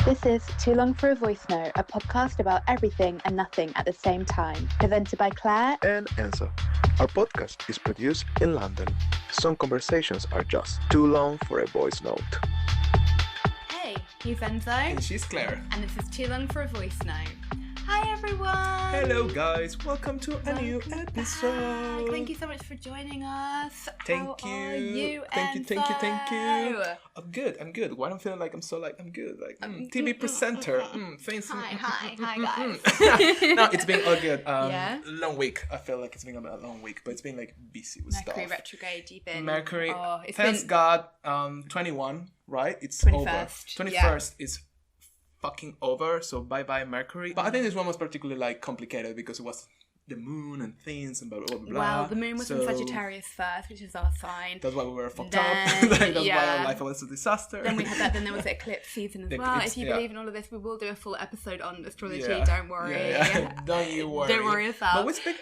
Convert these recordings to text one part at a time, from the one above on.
This is Too Long for a Voice Note, a podcast about everything and nothing at the same time, presented by Claire and Enzo. Our podcast is produced in London. Some conversations are just too long for a voice note. Hey, he's Enzo. And she's Claire. And this is Too Long for a Voice Note. Hi everyone! Hello guys, welcome to a new episode. Back. Thank you so much for joining us. Thank How you. Are you Thank you. I'm good. Why I'm feeling like I'm good. Like TV presenter. Fancy. Hi guys. No, it's been all good. Yeah? Long week. I feel like it's been a long week, but it's been like busy with Mercury stuff. retrograde, you've been. Mercury. It's Thanks been God. 21, right? It's 21st, over. 21st is fucking over, so bye Mercury. But I think this one was particularly like complicated because it was the moon and things and blah blah blah. Well, the moon was in Sagittarius first, which is our sign. That's why we were fucked Then, up. That's why yeah. our life was a disaster. Then we had that. Then there was the eclipse season as The well. eclipse, If you yeah. believe in all of this, we will do a full episode on astrology. Yeah. Don't worry. Yeah. Don't you worry. Don't worry yourself. But we speak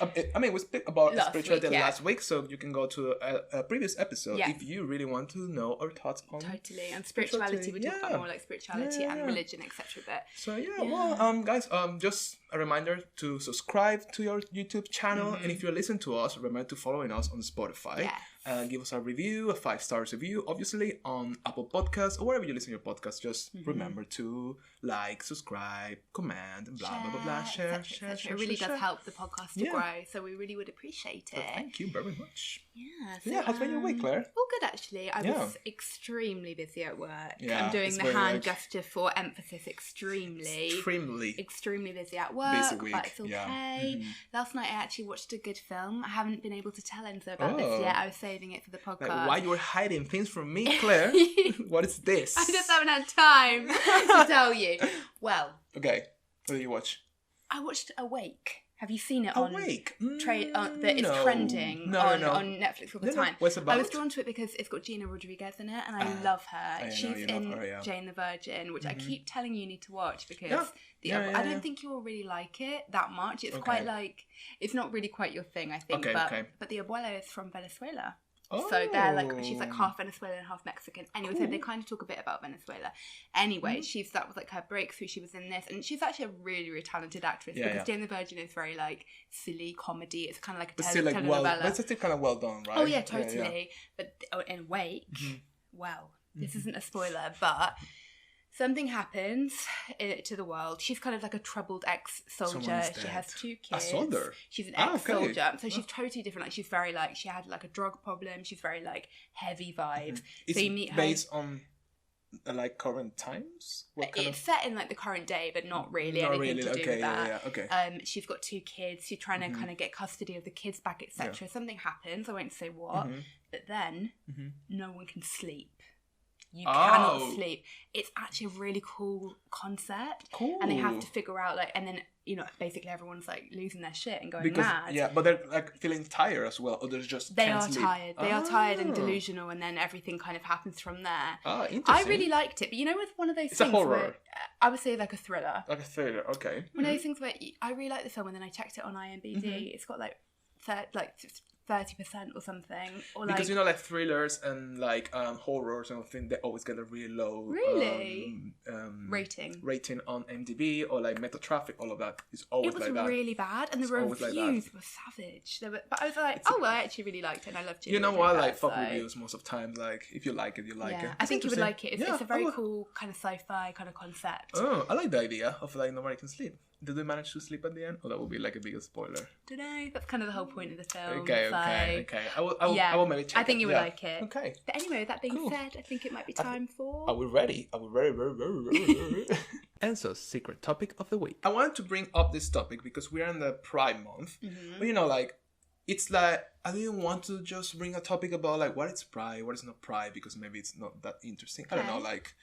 about Last spirituality week, yeah. last week, so you can go to a previous episode Yeah. if you really want to know our thoughts on. Totally. And spirituality, we talk Yeah. about more like spirituality Yeah. and religion, etc. But So well, guys, just a reminder to subscribe to your YouTube channel, and if you're listening to us, remember to following us on Spotify. Yes. Give us a review, a 5-star review, obviously on Apple Podcasts or wherever you listen to your podcast. Just remember to like, subscribe, comment, and blah blah blah blah. Share. It really does help the podcast to Yeah. grow, so we really would appreciate it. Thank you very much. Yeah. Yeah, how's been your week, Claire? All good actually. I Yeah. was extremely busy at work. Yeah, I'm doing it's the very, hand like- gesture for emphasis. Extremely Extremely. busy at work, Busy week, but it's okay. yeah. Last night I actually watched a good film. I haven't been able to tell Enzo about this yet. I was saving it for the podcast. Like, why you were hiding things from me, Claire? What is this? I just haven't had time to tell you. Well, Okay, what did you watch? I watched Awake. Have you seen it on Awake. that is No. trending No. on Netflix all the No. time? What's it about? I was drawn to it because it's got Gina Rodriguez in it, and I love her. I know She's you love in her, yeah. Jane the Virgin, which I keep telling you need to watch because Yeah. I don't think you'll really like it that much. It's quite like it's not really quite your thing, I think. Okay. But the abuela is from Venezuela. Oh. So they're like, she's like half Venezuelan, half Mexican. Anyway, so they kind of talk a bit about Venezuela. Anyway, that was like her breakthrough. She was in this, and she's actually a really, really talented actress because Jane the Virgin is very like silly comedy. It's kind of like a telenovela. But it's still kind of well done, right? Oh yeah, totally. But in Wake, well, this isn't a spoiler, but something happens to the world. She's kind of like a troubled ex-soldier. Someone's She dead. has 2 kids. A soldier? She's an Ah, okay. ex-soldier. So she's totally different. Like she's very like, she had like a drug problem. She's very like heavy vibes. It's So you meet her. based on like current times? What kind It's set in like the current day, but not really Not anything really, to do okay, with that. okay. She's got 2 kids. She's trying to kind of get custody of the kids back, etc. Something happens. I won't say what. But then no one can sleep. You cannot sleep. It's actually a really cool concept. Cool. And they have to figure out like, and then basically everyone's like losing their shit and going mad. Yeah, but they're like feeling tired as well, or they're just They can't are sleep. tired. They are tired and delusional, and then everything kind of happens from there. Interesting. I really liked it, but with one of those It's things a horror. where I would say like a thriller. Like a thriller, okay. One of those things where I really like the film, and then I checked it on IMDb. It's got like 30% or something, or like Because like thrillers and like horrors and things, they always get a really low rating on IMDb or like Metatraffic. All of that is always it was like that. really bad, and the It's always like that. reviews were savage. But I was like, I actually really liked it, and I loved it. You know what? Like fuck reviews most of the time. Like if you like it, you like it. I think you would like it. It's a very I cool kind of sci-fi kind of concept. Oh, I like the idea of like nobody can sleep. Did they manage to sleep at the end? Or that would be like a bigger spoiler. Don't know. That's kind of the whole point of the film. Okay. I will maybe check I think it. you would like it. Okay. But anyway, that being said, I think it might be time for. Are we ready? Are we ready? Enzo's secret topic of the week. I wanted to bring up this topic because we're in the Pride Month. But like, it's like, I didn't want to just bring a topic about like what is Pride, what is not Pride, because maybe it's not that interesting. I don't know, like,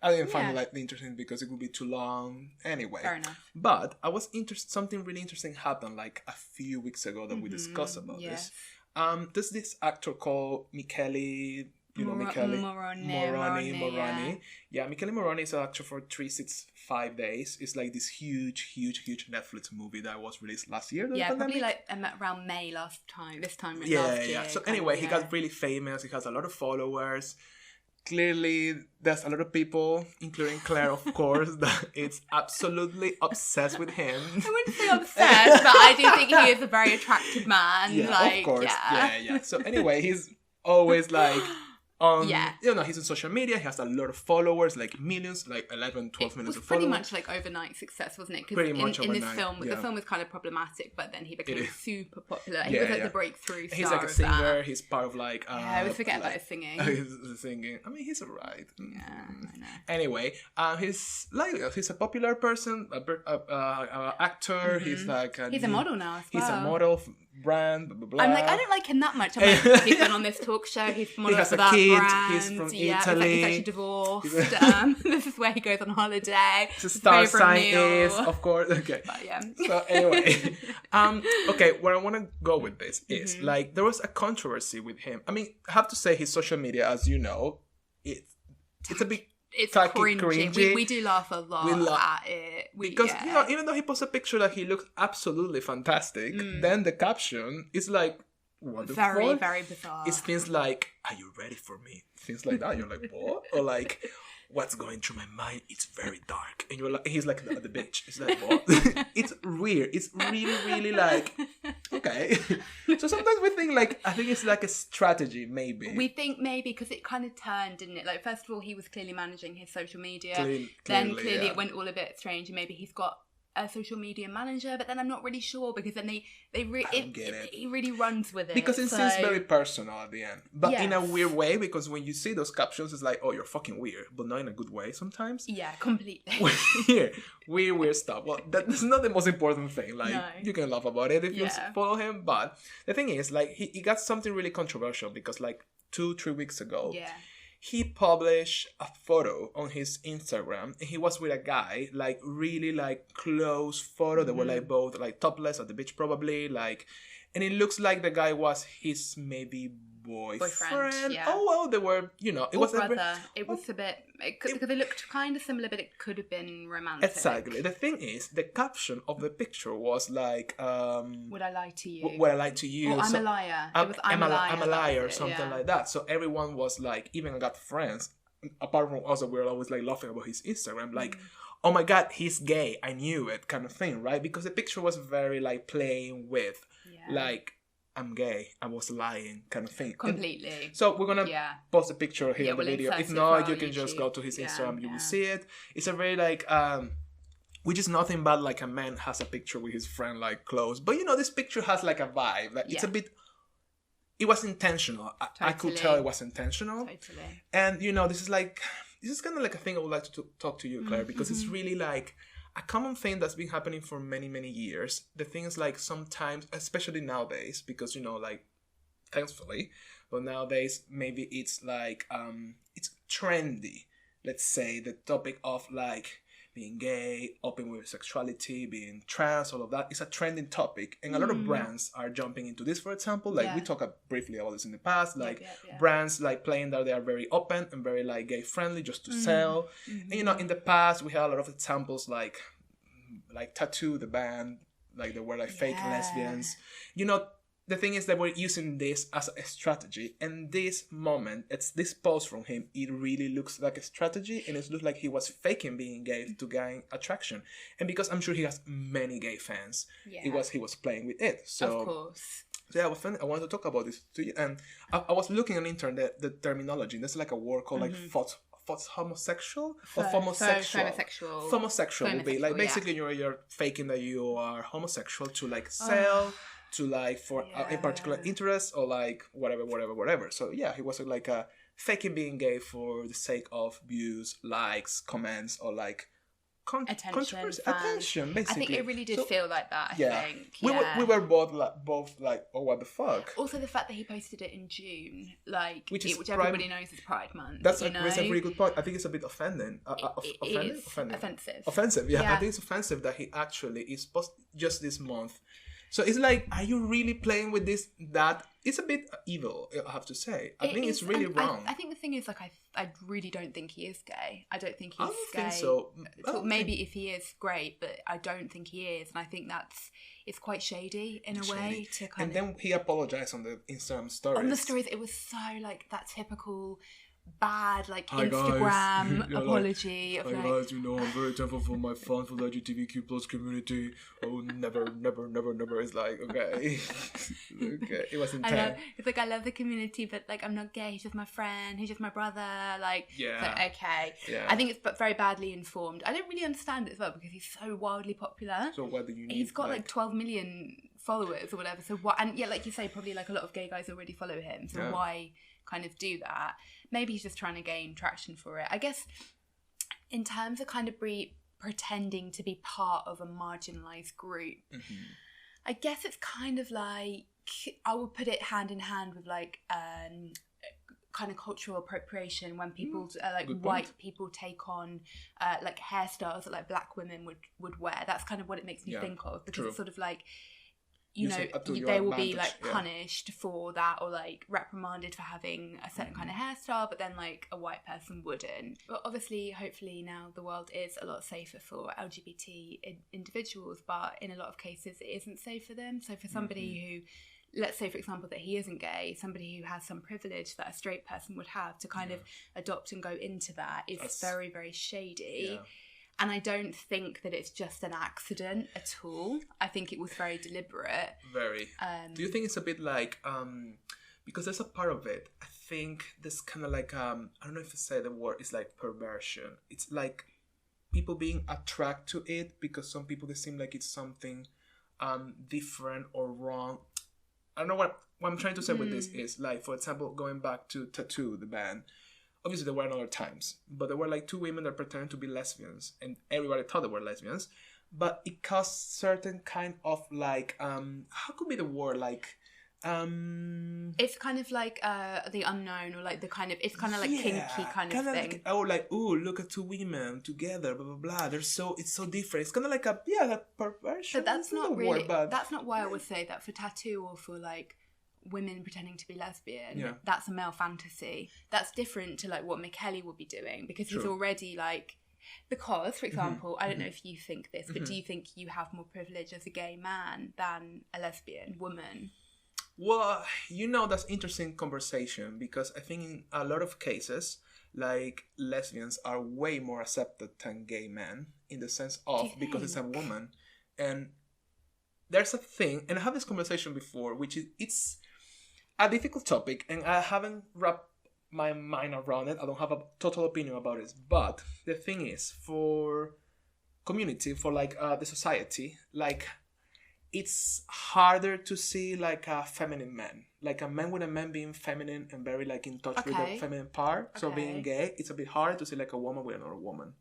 I didn't find it like interesting because it would be too long anyway. Fair enough. But I was interested. Something really interesting happened like a few weeks ago that we discussed about this. There's this actor called Michele. Moroni. Yeah, Michele Moroni is an actor for 365 Days. It's like this huge Netflix movie that was released last year. Probably like around May last year. So anyway, he got really famous. He has a lot of followers. clearly there's a lot of people, including Claire, of course, that it's absolutely obsessed with him. I wouldn't say obsessed, but I do think he is a very attractive man. Yeah, like, of course. Yeah. Yeah. So anyway, he's always like he's on social media. He has a lot of followers, like millions, like 11, 12 millions of followers. It was pretty much like overnight success, wasn't it? Pretty much in overnight. this film, the film was kind of problematic, but then he became super popular. He Yeah, was like the breakthrough star. He's like a of singer. that. He's part of like. I always forget about his singing. He's singing. I mean, he's alright. Yeah, I know. Anyway, he's a popular person, actor. He's like he's a model now as well. He's a model. Brand, blah, blah, blah. I'm like, I don't like him that much. I'm like, he's been on this talk show. He's modeled for that brand. He's from Italy. He's actually divorced. This is where he goes on holiday. It's a star sign is, of course. Okay. But yeah. So anyway, okay, where I want to go with this is like there was a controversy with him. I mean, I have to say his social media, as you know, it's a bit. It's cringy. We do laugh a lot at it. Because, you know, even though he posts a picture that he looks absolutely fantastic, then the caption is like, what the fuck? Very, very bizarre. It's things like, are you ready for me? Things like that. You're like, what? Or like, what's going through my mind? It's very dark. And you're like, he's like at the beach. It's like, what? It's weird. It's really, really like, okay. So sometimes we think like, I think it's like a strategy, maybe. We think maybe because it kind of turned, didn't it? Like, first of all, he was clearly managing his social media. Then clearly it went all a bit strange, and maybe he's got a social media manager, but then I'm not really sure because then he really runs with it because it seems very personal at the end, but in a weird way, because when you see those captions it's like, oh, you're fucking weird, but not in a good way sometimes. Yeah, completely. weird stuff. Well, that's not the most important thing. Like, you can laugh about it if you follow him, but the thing is, like, he got something really controversial because like 2-3 weeks ago he published a photo on his Instagram, and he was with a guy, like really like close photo. They were like both like topless at the beach probably, like, and it looks like the guy was his maybe boyfriend. Yeah. Oh well, they were, you know, it was brother. It was a bit because they looked kind of similar, but it could have been romantic. Exactly. The thing is, the caption of the picture was like, "Would I lie to you? Would I lie to you? Or I'm a liar." It was I'm a liar, or something like that. So everyone was like, even I got friends, apart from us, we were always like laughing about his Instagram, like, oh my god, he's gay. I knew it, kind of thing, right? Because the picture was very like playing with, like, I'm gay, I was lying, kind of thing. Completely. And so we're gonna post a picture here in the video. If not, you can just go to his Instagram, you will see it. It's a very like which is nothing but like a man has a picture with his friend like close. But you know, this picture has like a vibe. Like it's a bit, it was intentional. I could tell it was intentional. Totally. And you know, this is kind of like a thing I would like to talk to you, Claire, because it's really like a common thing that's been happening for many, many years. The thing is, like, sometimes, especially nowadays, because, you know, like, thankfully, but nowadays, maybe it's like, it's trendy, let's say, the topic of, like, being gay, open with sexuality, being trans, all of that is a trending topic. And a lot of brands are jumping into this, for example. Like, we talked briefly about this in the past. Like, brands, like, playing that they are very open and very, like, gay-friendly just to sell. And, you know, in the past, we had a lot of examples, like Tattoo, the band. Like, they were, like, fake lesbians. You know, the thing is that we're using this as a strategy, and this moment, it's this post from him, it really looks like a strategy, and it looks like he was faking being gay to gain attraction. And because I'm sure he has many gay fans, he was playing with it. So, of course. So yeah, I wanted to talk about this to you, and I was looking on the internet, the terminology. There's like a word called like homosexual or homosexual. Homosexual would be like basically you're faking that you are homosexual to like sell. To like for a particular interest or like whatever. So yeah, he was like faking being gay for the sake of views, likes, comments, or like attention. Basically, I think it really did feel like that. I think we were both like, oh, what the fuck. Also, the fact that he posted it in June, like which everybody knows is Pride Month. That's a really good point. I think it's a bit offending. Offensive. Yeah, I think it's offensive that he actually is just this month. So it's like, are you really playing with this? That it's a bit evil, I have to say. I think it's really wrong. I think the thing is, like, I really don't think he is gay. I don't think he's gay. I don't think so. Maybe if he is, great, but I don't think he is. And I think it's quite shady in a way. And then he apologized on the Instagram stories. On the stories, it was so, like, that typical bad like Instagram apology of hi guys, you know, I'm very thankful for my fun for the LGBTQ plus community. Oh, never. It's like, okay. Okay, it was intense. It's like, I love the community, but like, I'm not gay. He's just my friend. He's just my brother. Like, yeah. Like, okay. Yeah. I think it's very badly informed. I don't really understand it as well because he's so wildly popular. So what do you need? He's got like 12 million followers or whatever. So what? And yeah, like you say, probably like a lot of gay guys already follow him. So why kind of do that? Maybe he's just trying to gain traction for it. I guess in terms of kind of pretending to be part of a marginalised group, I guess it's kind of like, I would put it hand in hand with like kind of cultural appropriation when people like white people take on like hairstyles that like black women would wear. That's kind of what it makes me think of, because it's sort of like, you know, they will be like punished for that or like reprimanded for having a certain kind of hairstyle, but then like a white person wouldn't. But obviously, hopefully now the world is a lot safer for LGBT individuals, but in a lot of cases it isn't safe for them. So for somebody who, let's say for example that he isn't gay, somebody who has some privilege that a straight person would have to kind of adopt and go into that is very, very shady. And I don't think that it's just an accident at all. I think it was very deliberate. Very. Do you think it's a bit like, because there's a part of it, I think there's kind of like, I don't know if I say the word, it's like perversion. It's like people being attracted to it because some people, they seem like it's something different or wrong. I don't know what I'm trying to say with this is, like, for example, going back to Tattoo, the band. Obviously, there were other times, but there were like two women that pretended to be lesbians, and everybody thought they were lesbians. But it caused certain kind of like, how could be the word, like, it's kind of like the unknown, or like the kind of, it's kind of like kinky kind of thing. Like, like, oh, look at two women together, blah blah blah. It's so different. It's kind of like a perversion. But that's not really. That's not why I would say that for Tattoo or for like women pretending to be lesbian, that's a male fantasy. That's different to like what McKelly would be doing, because he's already like, because for example, I don't know if you think this, but do you think you have more privilege as a gay man than a lesbian woman? Well, you know, that's interesting conversation, because I think in a lot of cases, like, lesbians are way more accepted than gay men, in the sense of, because it's a woman. And there's a thing, and I had this conversation before, which is, it's a difficult topic, and I haven't wrapped my mind around it. I don't have a total opinion about it. But the thing is, for community, for like the society, like, it's harder to see like a feminine man, like a man with a man being feminine and very like in touch with the feminine part. So being gay, it's a bit harder to see like a woman with another woman,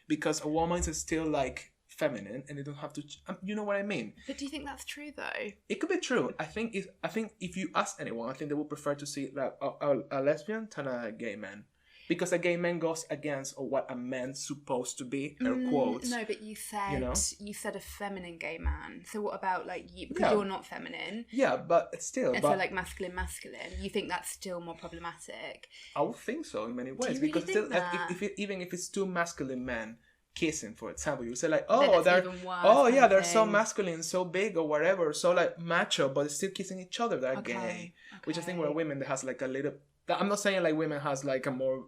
because a woman is still like feminine and they don't have to you know what I mean. But do you think that's true though? It could be true. I think if you ask anyone, I think they would prefer to see like a lesbian than a gay man, because a gay man goes against what a man's supposed to be, air quotes. No, but you said a feminine gay man. So what about like you, because you're not feminine. Yeah, but still. And so like masculine. You think that's still more problematic? I would think so in many ways. Do you really because think that? Even if it's two masculine men kissing, for example, you say like, they're so masculine, so big or whatever, so like macho, but still kissing each other. They're gay. Which I think where women, that has like a little. I'm not saying like women has like a more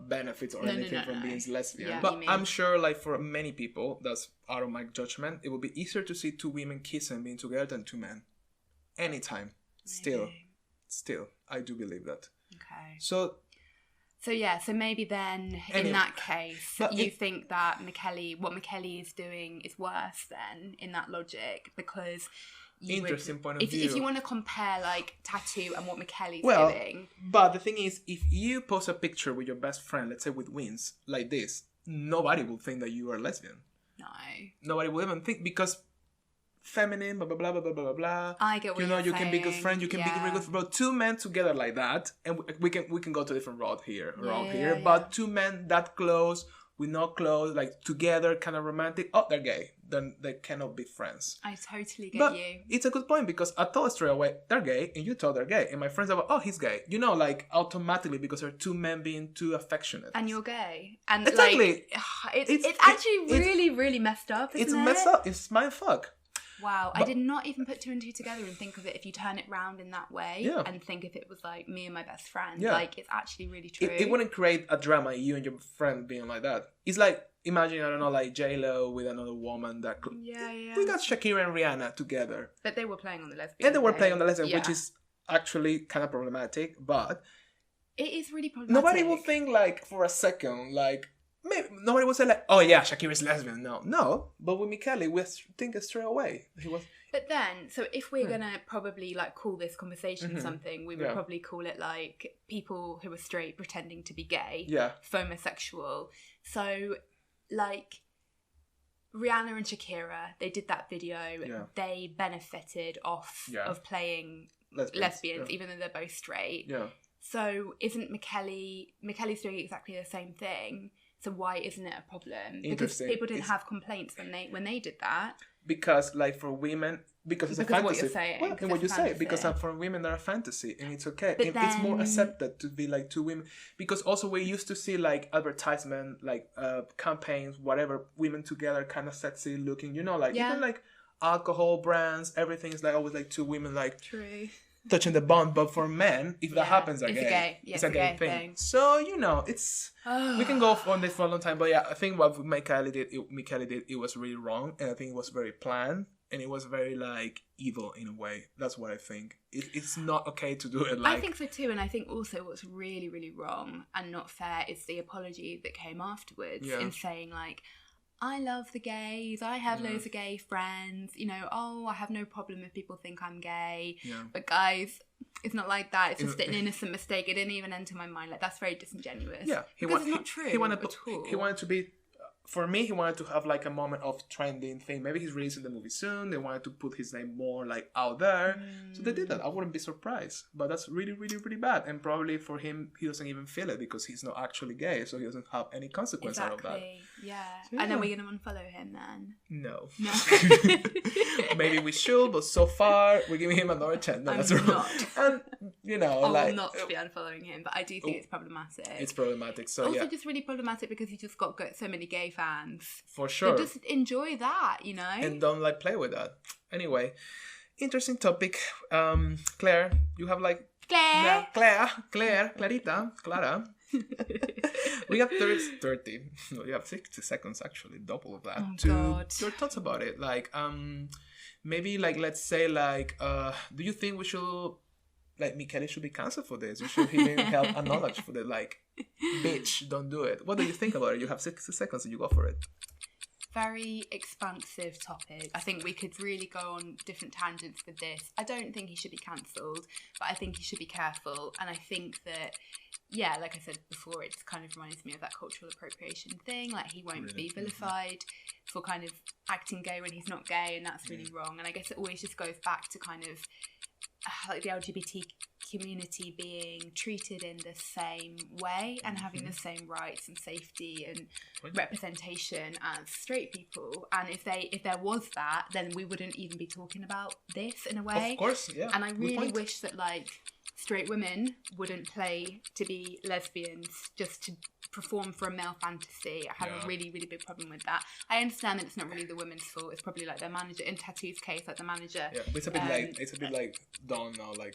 benefits or anything from being lesbian, but I'm sure like for many people, that's out of my judgment, it would be easier to see two women kissing being together than two men. Anytime. Maybe. Still, I do believe that. Okay. So maybe then in that case, you think that what McKelly is doing is worse then in that logic, because interesting point of view. If you want to compare like Tattoo and what McKelly's doing. But the thing is, if you post a picture with your best friend, let's say with wings, like this, nobody will think that you are lesbian. No. Nobody will even think, because feminine, blah, blah, blah, blah, blah, blah, blah. I get what you're saying. You can be good friends, you can be really good friends. But two men together like that, and we can go to a different route here, but two men that close, with no clothes, like together, kind of romantic, they're gay. Then they cannot be friends. I totally get you. It's a good point, because I thought straight away, they're gay, and you thought they're gay. And my friends are like, he's gay. You know, like automatically, because they're two men being too affectionate. And you're gay. And exactly. Like, it's actually really, really messed up, isn't it? It's messed up. It's mindfuck. Wow, I did not even put 2 and 2 together and think of it if you turn it round in that way and think if it was like me and my best friend. Yeah. Like, it's actually really true. It wouldn't create a drama, you and your friend being like that. It's like, imagine, I don't know, like J-Lo with another woman that could... Yeah. We got Shakira and Rihanna together. But they were playing on the lesbian. And they were playing on the lesbian, which is actually kind of problematic, but... It is really problematic. Nobody will think, like, for a second, like... Maybe nobody will say, like, oh yeah, Shakira's lesbian. No. But with Michele, we think it straight away. He was... But then, so if we're going to probably, like, call this conversation something, we would probably call it, like, people who are straight pretending to be gay. Yeah. Homosexual. So, like... Rihanna and Shakira, they did that video. Yeah. They benefited off of playing lesbians, even though they're both straight. Yeah. So isn't Michele's doing exactly the same thing? So why isn't it a problem? Because people didn't have complaints when they did that. Because, like, for women, because it's a fantasy. What you're saying. Well, what you say, because for women they're a fantasy, and it's okay. It's more accepted to be like 2 women, because also we used to see like advertisement, like campaigns, whatever, women together, kind of sexy looking, you know, like even like alcohol brands, everything is like always like 2 women, like touching the bond. But for men, if that happens, it's a gay thing. So, you know, it's we can go on this for a long time, but yeah, I think what Michele did, it was really wrong, and I think it was very planned, and it was very like evil in a way. That's what I think. It's not okay to do it. Like, I think so too, and I think also what's really, really wrong and not fair is the apology that came afterwards in saying like, I love the gays, I have loads of gay friends, you know, I have no problem if people think I'm gay. Yeah. But guys, it's not like that. It's just an innocent mistake. It didn't even enter my mind. Like, that's very disingenuous. Yeah. Because it's not true. He wanted to be... For me, he wanted to have like a moment of trending thing. Maybe he's releasing the movie soon. They wanted to put his name more like out there. So they did that. I wouldn't be surprised. But that's really, really, really bad. And probably for him, he doesn't even feel it because he's not actually gay. So he doesn't have any consequence out of that. Yeah. So, and then we're going to unfollow him then? No. Maybe we should, but so far we're giving him another chance. No, that's not. And, you know, I will not be unfollowing him, but I do think it's problematic. It's problematic. So also just really problematic because you just got so many gay fans. For sure. So just enjoy that, you know? And don't like play with that. Anyway, interesting topic. Claire, you have like... Clarita. We have 30. No, you have 60 seconds actually, double of that. Your thoughts about it. Like, maybe like, let's say like, do you think we should... Like, Michele should be cancelled for this. You should even help acknowledge for the, like, bitch, don't do it. What do you think about it? You have 60 seconds and you go for it. Very expansive topic. I think we could really go on different tangents with this. I don't think he should be cancelled, but I think he should be careful. And I think that, yeah, like I said before, it kind of reminds me of that cultural appropriation thing. Like, he won't be vilified for kind of acting gay when he's not gay, and that's really wrong. And I guess it always just goes back to kind of like the LGBT community being treated in the same way and having the same rights and safety and representation as straight people. And if there was that, then we wouldn't even be talking about this in a way. Of course, yeah. And I really wish that like straight women wouldn't play to be lesbians just to perform for a male fantasy. I have a really, really big problem with that. I understand that it's not really the women's fault. It's probably like their manager. In Tattoo's case, like the manager. Yeah, but it's a bit like done now, like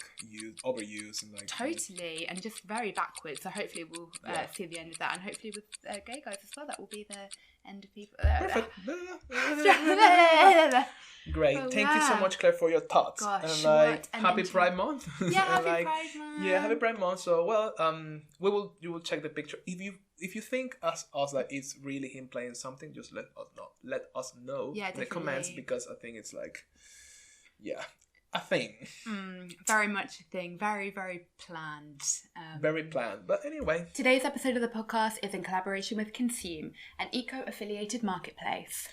overused and like totally, and just very backwards. So hopefully we'll see the end of that, and hopefully with gay guys as well, that will be the end of people. Perfect. Great. Thank you so much, Claire, for your thoughts. Gosh, and like happy Pride Month. Yeah, happy Pride Month. Yeah, happy Pride Month. So you will check the picture. If you think us like it's really him playing something, just let us know. Let us know in the comments, because I think it's like a thing. Very much a thing. Very, very planned. Very planned. But anyway. Today's episode of the podcast is in collaboration with Consume, an eco-affiliated marketplace.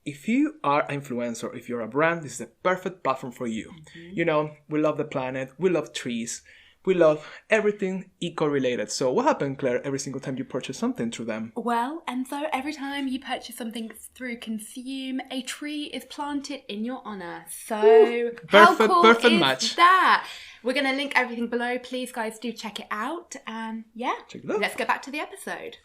If you are an influencer, if you're a brand, this is the perfect platform for you. You know, we love the planet, we love trees, we love everything eco-related. So what happened, Claire, every single time you purchase something through them? Well, and so every time you purchase something through Consume, a tree is planted in your honour. So how cool is that? We're going to link everything below. Please, guys, do check it out. And let's get back to the episode.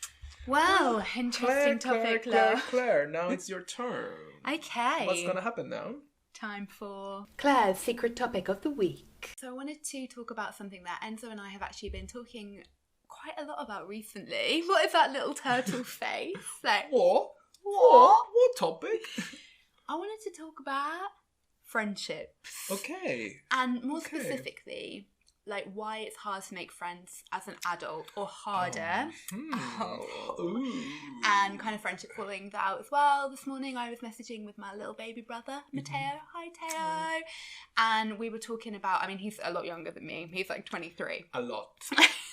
Well, interesting topic, Claire, now it's your turn. Okay. What's going to happen now? Time for Claire's secret topic of the week. So I wanted to talk about something that Enzo and I have actually been talking quite a lot about recently. What is that little turtle face? Like, What topic? I wanted to talk about friendships. Okay. And more specifically, like why it's hard to make friends as an adult, or harder. And kind of friendship falling out as well. This morning I was messaging with my little baby brother, Matteo. Hi, Teo. And we were talking about, I mean, he's a lot younger than me. He's like 23. A lot.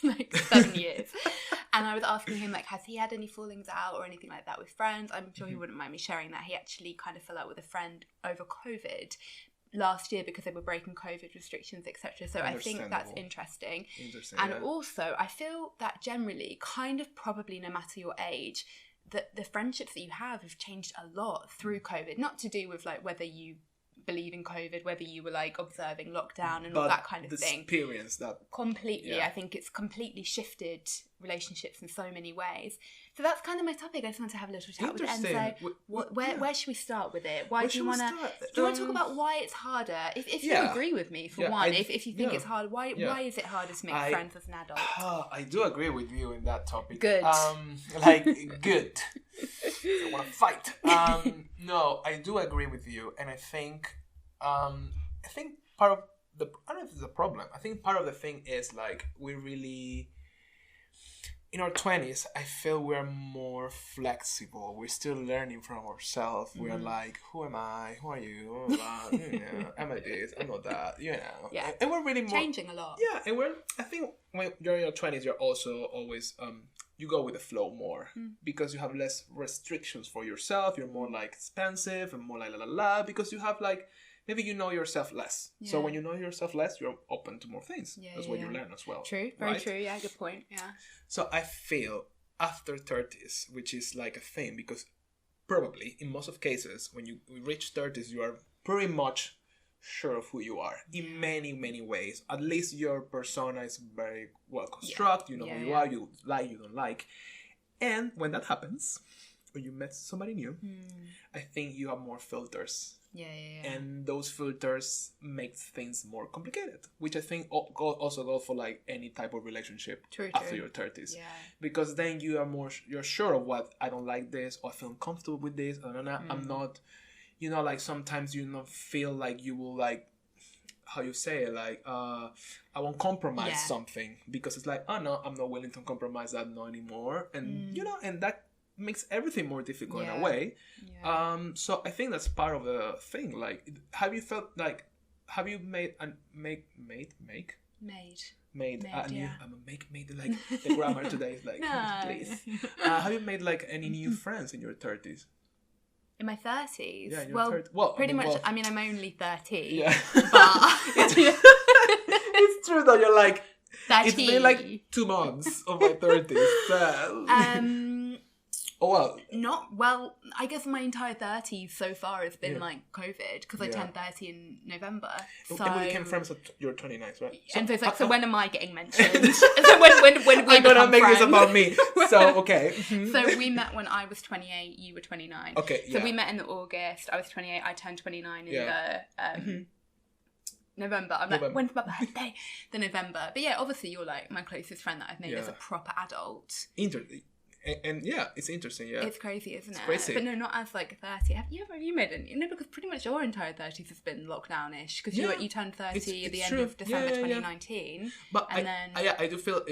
Like 7 years. And I was asking him, like, has he had any fallings out or anything like that with friends? I'm sure he wouldn't mind me sharing that. He actually kind of fell out with a friend over COVID last year because they were breaking COVID restrictions, etc. So I think that's interesting. And also, I feel that generally, kind of probably no matter your age, that the friendships that you have changed a lot through COVID. Not to do with like whether you believe in COVID, whether you were like observing lockdown and all that kind of thing. Experience that completely. I think it's completely shifted relationships in so many ways. So that's kind of my topic. I just want to have a little chat with Enzo. Where should we start with it? Why do you want to? Do you want to talk about why it's harder? If you agree with me, for one, if you think it's hard, why is it harder to make friends as an adult? I do agree with you in that topic. Good. Good. I want to fight. No, I do agree with you, and I think part of the, I don't know if it's a problem. I think part of the thing is like we really. In our 20s, I feel we're more flexible. We're still learning from ourselves. We're like, who am I? Who are you? Am I this? I'm not that. Yeah. And we're really more changing a lot. Yeah, and I think when you're in your 20s, you're also always you go with the flow more because you have less restrictions for yourself. You're more like expansive and more like because you have like. Maybe you know yourself less. Yeah. So when you know yourself less, you're open to more things. That's what you learn as well. True. Very true. Yeah, good point. Yeah. So I feel after 30s, which is like a thing, because probably in most of cases, when you reach 30s, you are pretty much sure of who you are in many, many ways. At least your persona is very well constructed. You know who you are, you like, you don't like. And when that happens, when you met somebody new, I think you have more filters. And those filters make things more complicated, which I think also go for like any type of relationship after your 30s. Because then you're sure of what, I don't like this, or I feel uncomfortable with this, I'm not, like sometimes you not feel like you will like, how you say it, like, I won't compromise something because it's like, oh no, I'm not willing to compromise that no anymore. And, and that makes everything more difficult in a way. So I think that's part of the thing. Like, have you made I'm like the grammar today is like, please. Have you made like any new friends in your 30s? In my 30s? Yeah, in your 30s. Well, pretty much, I mean, I'm only 30. Yeah. But... it's true though, you're like, 30. It's been like 2 months of my 30s. I guess my entire 30s so far has been like COVID, because I turned 30 in November. So and we became friends at your 29th, right? And so it's like, so when am I getting mentioned? So when we I'm gonna make this about me. So okay. So we met when I was 28, you were 29. Okay. So we met in the August. I was 28. I turned 29 in the November. I'm like, when's my birthday? The November. But yeah, obviously you're like my closest friend that I've made as a proper adult. And it's interesting, It's crazy, isn't it? Crazy. But no, not as like 30. Have you made any? Because pretty much your entire 30s has been lockdown-ish. Because you turned 30 at the end of December 2019. But I do feel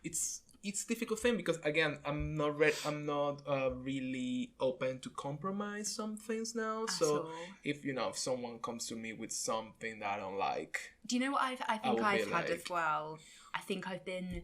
it's a difficult thing because again, I'm not really open to compromise some things now. So if someone comes to me with something that I don't like, do you know what I think I've had as well? I think I've been.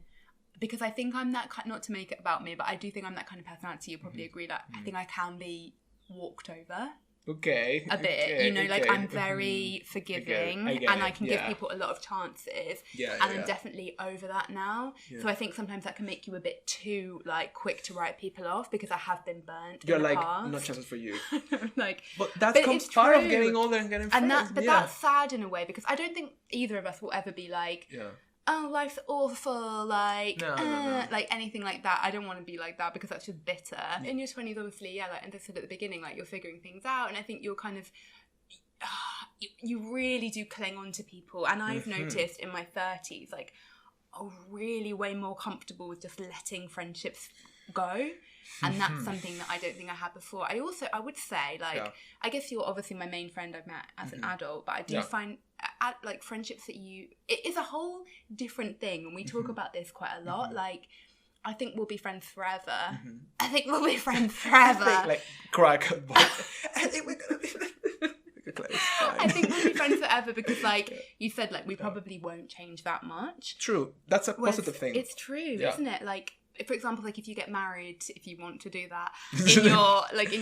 Because I think I'm that not to make it about me, but I do think I'm that kind of personality. You'll probably agree that I think I can be walked over. Okay. A bit, I'm very forgiving and I can give people a lot of chances. I'm definitely over that now. Yeah. So I think sometimes that can make you a bit too quick to write people off because I have been burnt. You're in the past. No chances for you. But that comes part of getting older and getting friends. That's sad in a way because I don't think either of us will ever be like. Yeah. Oh, life's awful, no. Like anything like that. I don't want to be like that because that's just bitter. In your 20s, obviously, like I said at the beginning, like you're figuring things out, and I think you're kind of, you really do cling on to people. And I've noticed in my 30s, like, I'm really way more comfortable with just letting friendships go. And that's something that I don't think I had before. I would say, like, I guess you're obviously my main friend I've met as an adult, but I do find, like, friendships that it is a whole different thing. And we talk about this quite a lot. Like, I think we'll be friends forever. I think we'll be friends forever. Like, crack. I think we're going to be I think we'll be friends forever because, like you said, like, we probably won't change that much. True. That's a positive thing. It's true, isn't it? Like, for example, like, if you get married, if you want to do that in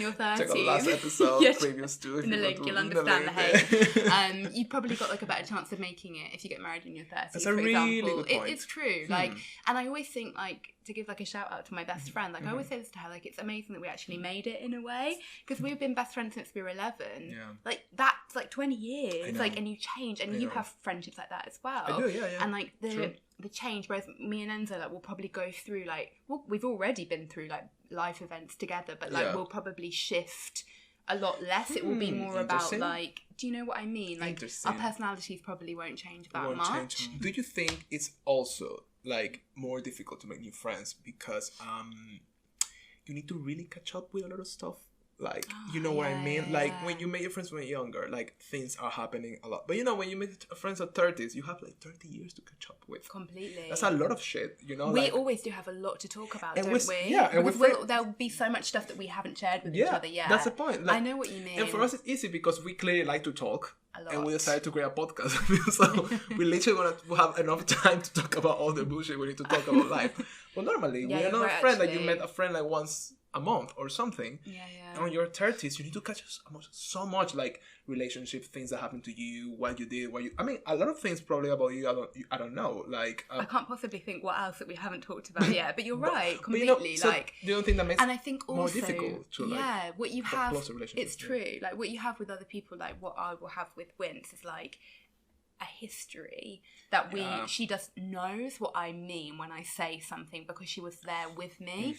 your 30s, check out the last episode, previous to in the link, you'll understand the hate. You've probably got, like, a better chance of making it if you get married in your 30s. That's a really good point. It's true. Like, and I always think, like, to give, like, a shout out to my best friend, like, I always say this to her, like, it's amazing that we actually made it in a way, because we've been best friends since we were 11. Like, that's like 20 years. Like, and you change, and you have friendships like that as well. I do, yeah. And, like, the change, whereas me and Enzo, like, we'll probably go through, like, well, we've already been through, like, life events together, but, like, we'll probably shift a lot less. It will be more about, like, do you know what I mean? Like, our personalities probably won't change that much. Do you think it's also, like, more difficult to make new friends because you need to really catch up with a lot of stuff? Like, you know what I mean? Like, when you make your friends when you're younger, like, things are happening a lot. But, you know, when you make friends at 30s, you have, like, 30 years to catch up with. Completely. That's a lot of shit, you know? We like, always do have a lot to talk about, don't we? Yeah. And there'll be so much stuff that we haven't shared with each other yet. That's the point. Like, I know what you mean. And for us, it's easy because we clearly like to talk. A lot. And we decided to create a podcast. So we literally want to have enough time to talk about all the bullshit we need to talk about life. But normally, we're not a friend that you met a friend, like, once a month or something. And on your 30s, you need to catch so much, like, relationship things that happened to you, what you did, I mean, a lot of things probably about you. I don't know. Like, I can't possibly think what else that we haven't talked about yet. But you're right, completely. So like, do you don't think that makes and I think also, more difficult to, like, what you have. It's true. Like, what you have with other people, like what I will have with Wince is, like, a history that she just knows what I mean when I say something because she was there with me.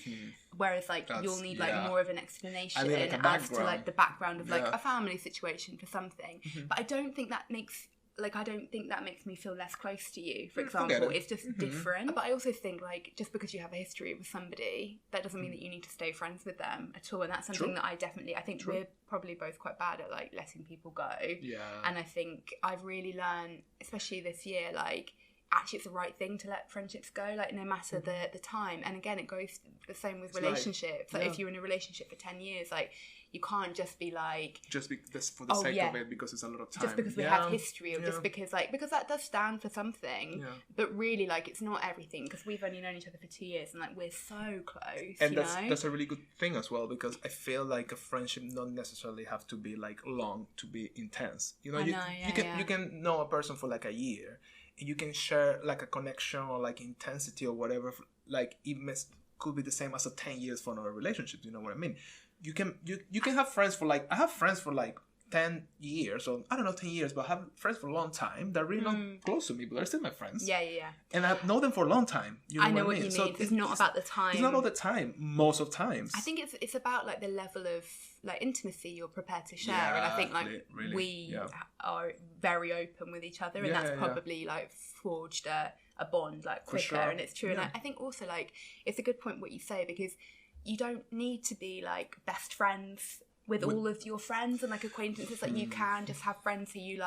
Whereas, like, you'll need, like, more of an explanation as to, like, the background of, like, a family situation for something. But I don't think that makes me feel less close to you, for example. It's just different. But I also think, like, just because you have a history with somebody, that doesn't mean that you need to stay friends with them at all. And that's something that I think we're probably both quite bad at, like, letting people go. And I think I've really learned, especially this year, like, actually it's the right thing to let friendships go, like, no matter the time. And again, it goes the same with relationships. Like, if you're in a relationship for 10 years, like, you can't just be like... Just for the sake of it, because it's a lot of time. Just because we have history, or just because, like... Because that does stand for something. But really, like, it's not everything, because we've only known each other for 2 years, and, like, we're so close, and that's a really good thing as well, because I feel like a friendship don't necessarily have to be, like, long to be intense. You know, you can know a person for, like, a year, and you can share, like, a connection or, like, intensity or whatever. Like, it could be the same as a 10 years for another relationship. You know what I mean? You can have friends for, like, I have friends for, like, 10 years, or I don't know, 10 years, but I have friends for a long time that are really not close to me, but they're still my friends. Yeah. And I know them for a long time. I know what you mean. So it's not about the time. It's not all the time, most of times. I think it's about, like, the level of, like, intimacy you're prepared to share. And I think, like, really, we are very open with each other, and that's probably, like, forged a bond, like, quicker. And it's true. And I think also, like, it's a good point what you say, because you don't need to be, like, best friends with all of your friends and, like, acquaintances. Like, you can just have friends who you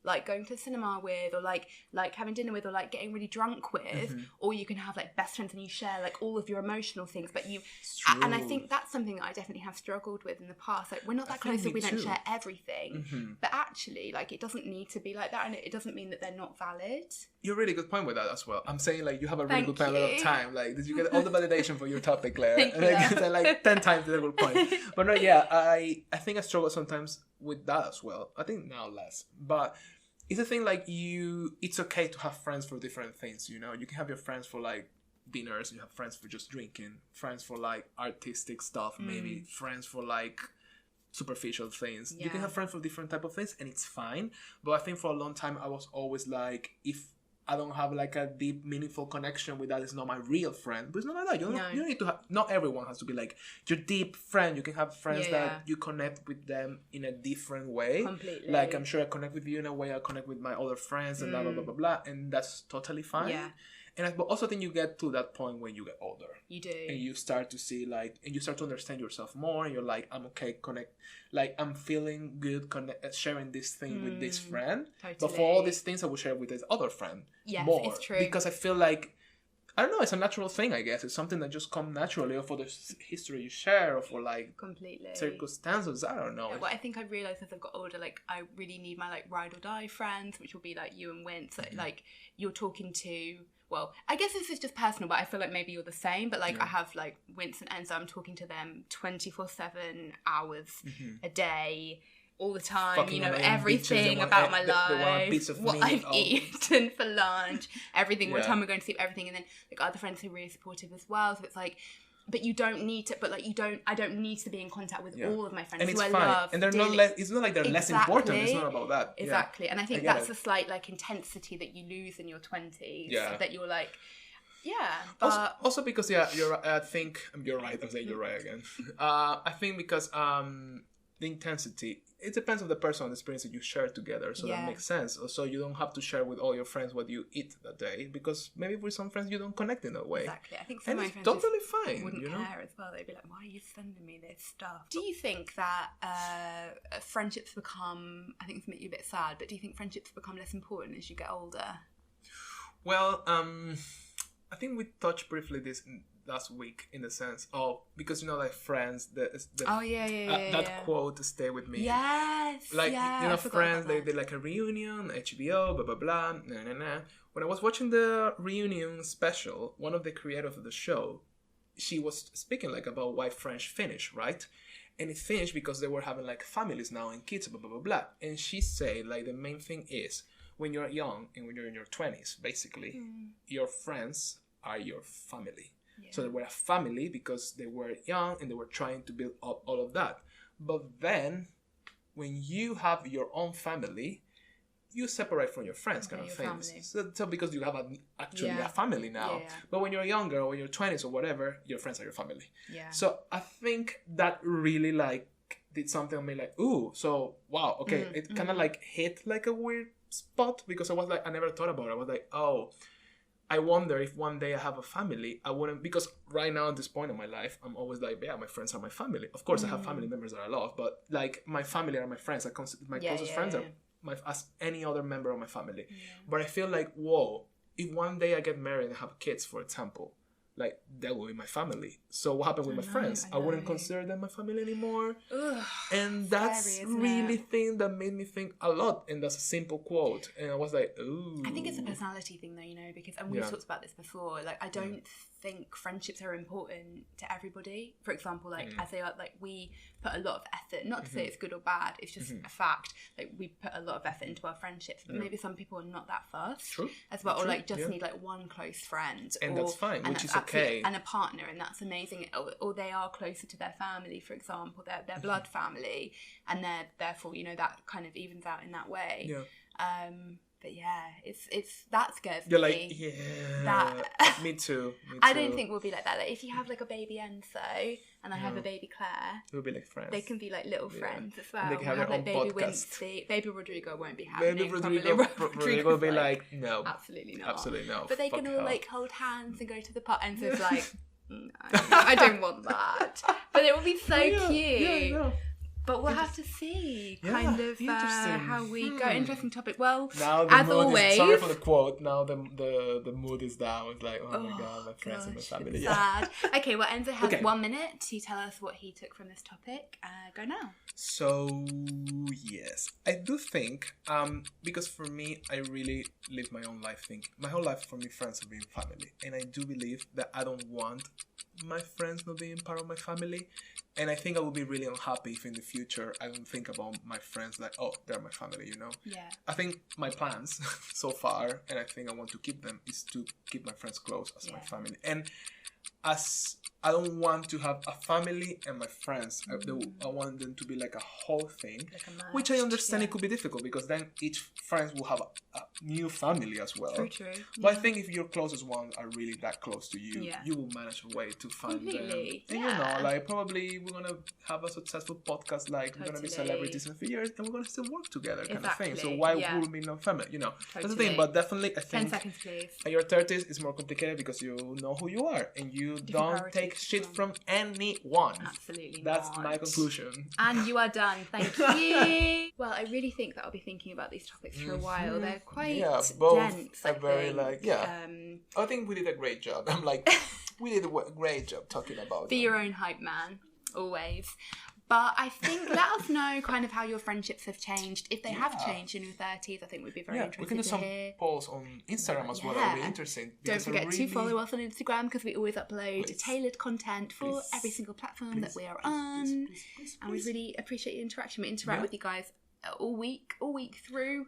like going to the cinema with, or like having dinner with, or, like, getting really drunk with, or you can have, like, best friends and you share, like, all of your emotional things. But and I think that's something that I definitely have struggled with in the past. Like, we're not that close that we don't share everything, but actually, like, it doesn't need to be like that, and it doesn't mean that they're not valid. You're a really good point with that as well. I'm saying, like, you have a really good point a lot of time. Like, did you get all the validation for your topic, Claire? Thank you. Like 10 times the good point. But no, yeah, I think I struggle sometimes with that as well. I think now less. But it's a thing, like, it's okay to have friends for different things, you know? You can have your friends for, like, dinners, you have friends for just drinking, friends for, like, artistic stuff, maybe friends for, like, superficial things. You can have friends for different type of things, and it's fine. But I think for a long time I was always like, if I don't have like a deep, meaningful connection with that. It's not my real friend. But it's not like that. You don't need to have, not everyone has to be like your deep friend. You can have friends that you connect with them in a different way. Completely. Like, I'm sure I connect with you in a way I connect with my other friends and blah, blah, blah, blah, blah. And that's totally fine. Yeah. And I also think you get to that point when you get older. You do. And you start to see like, and you start to understand yourself more. And you're like, I'm okay, like I'm feeling good sharing this thing with this friend. Totally. But for all these things, I will share with this other friend more. It's true. Because I feel like, I don't know, it's a natural thing, I guess. It's something that just comes naturally, or for the history you share, or for like completely circumstances. I don't know. Yeah, well, I think I realised as I've got older, like I really need my like ride or die friends, which will be like you and Wince. Like you're talking to. Well, I guess this is just personal, but I feel like maybe you're the same. But like I have like Wince and Enzo, I'm talking to them 24/7 hours a day. All the time, fucking, you know, everything about my life, what I've eaten for lunch, everything, what time we're going to sleep, everything. And then like other friends who are really supportive as well. So it's like, but you don't need to, I don't need to be in contact with all of my friends and who I fine. love. And they're not less, it's not like they're less important. It's not about that. Exactly. And I think that's the slight like intensity that you lose in your 20s. Yeah. That you're like, but also because you're right. I think you're right. I'm saying you're right again. I think because the intensity, it depends on the person and the experience that you share together, so that makes sense. So you don't have to share with all your friends what you eat that day, because maybe with some friends you don't connect in that way. Exactly. I think some of my friends totally fine. Wouldn't care as well. They'd be like, "Why are you sending me this stuff?" Do you think that friendships become? I think it's making you a bit sad, but do you think friendships become less important as you get older? Well, I think we touched briefly this last week in the sense of, because you know, like Friends, that quote, "Stay with me." Yes. Like, you know, Friends, they did like a reunion, HBO, blah blah blah, When I was watching the reunion special, one of the creators of the show, she was speaking like about why Friends finished, right? And it finished because they were having like families now and kids, blah blah blah blah. And she said like the main thing is, when you're young and when you're in your 20s, basically, your friends are your family. Yeah. So they were a family because they were young and they were trying to build up all of that. But then, when you have your own family, you separate from your friends, kind of things. So because you have actually a family now. Yeah. But when you're younger, or when you're 20s or whatever, your friends are your family. Yeah. So I think that really like did something on me, like, ooh, so wow, okay. It kind of like hit like a weird spot, because I was like, I never thought about it. I was like, oh, I wonder if one day I have a family, I wouldn't, because right now at this point in my life, I'm always like, yeah, my friends are my family. Of course, I have family members that I love, but like my family are my friends. My closest friends are as any other member of my family. Yeah. But I feel like, whoa, if one day I get married and have kids, for example, like that will be my family. So what happened with my friends? I wouldn't consider them my family anymore. Ugh, and that's scary, really thing that made me think a lot. And that's a simple quote. And I was like, ooh. I think it's a personality thing though, you know, because, and we've talked about this before, like I don't think friendships are important to everybody. For example, like I say, like we put a lot of effort, not to say it's good or bad, it's just a fact, like we put a lot of effort into our friendships, but maybe some people are not that first as well, or like just need like one close friend, and that's fine, which is okay, and a partner, and that's amazing, or they are closer to their family, for example, their blood family, and they're therefore, you know, that kind of evens out in that way. But yeah, it's that scares me. You're like, me too. I don't think we'll be like that. Like, if you have like a baby Enzo and I have a baby Claire, we'll be like friends. They can be like little friends as well. And they can have their own baby podcast. Baby Rodrigo won't be happening. Baby Rodrigo will be like, no, absolutely not, absolutely no. But they can all like hold hands and go to the park. Enzo's like, no, I don't want that. But it will be so cute. Yeah, but we'll have to see kind of how we go. Interesting topic. Well, now as always, sorry for the quote. Now the mood is down. It's like, oh my god, my friends and my family. Sad. Okay, well, Enzo has 1 minute to tell us what he took from this topic. Go now. So yes, I do think because for me, I really live my own life thinking. My whole life for me, friends have been family, and I do believe that I don't want my friends not being part of my family. And I think I will be really unhappy if in the future I don't think about my friends like, oh, they're my family, you know? Yeah. I think my plans so far, and I think I want to keep them, is to keep my friends close as my family. And as I don't want to have a family and my friends. I want them to be like a whole thing, like which I understand it could be difficult because then each friend will have a new family as well. True. But I think if your closest ones are really that close to you, you will manage a way to find them. And you know, like probably we're gonna have a successful podcast. Like we're gonna be celebrities in a few years, and we're gonna still work together, kind of thing. So why would we not family? You know, that's the thing. But definitely, I think 10 seconds, please. At your 30s, it's more complicated because you know who you are and you don't take shit from anyone. Absolutely That's not. my conclusion. And you are done. Thank you. Well, I really think that I'll be thinking about these topics for a while. They're quite both dense. are very like I think we did a great job. I'm like, we did a great job talking about. Be your own hype man, always. But I think let us know kind of how your friendships have changed. If they have changed in your 30s, I think we'd be very interested we can do some polls on Instagram as well. That would be interesting. Don't forget to follow us on Instagram because we always upload tailored content for every single platform that we are on. Please. And we really appreciate your interaction. We interact with you guys all week through.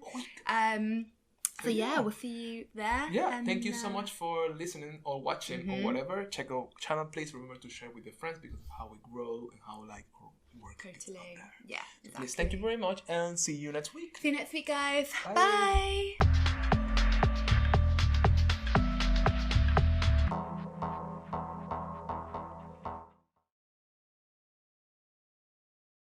So we'll see you there. Yeah, and thank you so much for listening or watching or whatever. Check our channel, please. Remember to share with your friends because of how we grow and how like our work. Totally. Yeah. Exactly. Please, thank you very much and see you next week. See you next week, guys. Bye.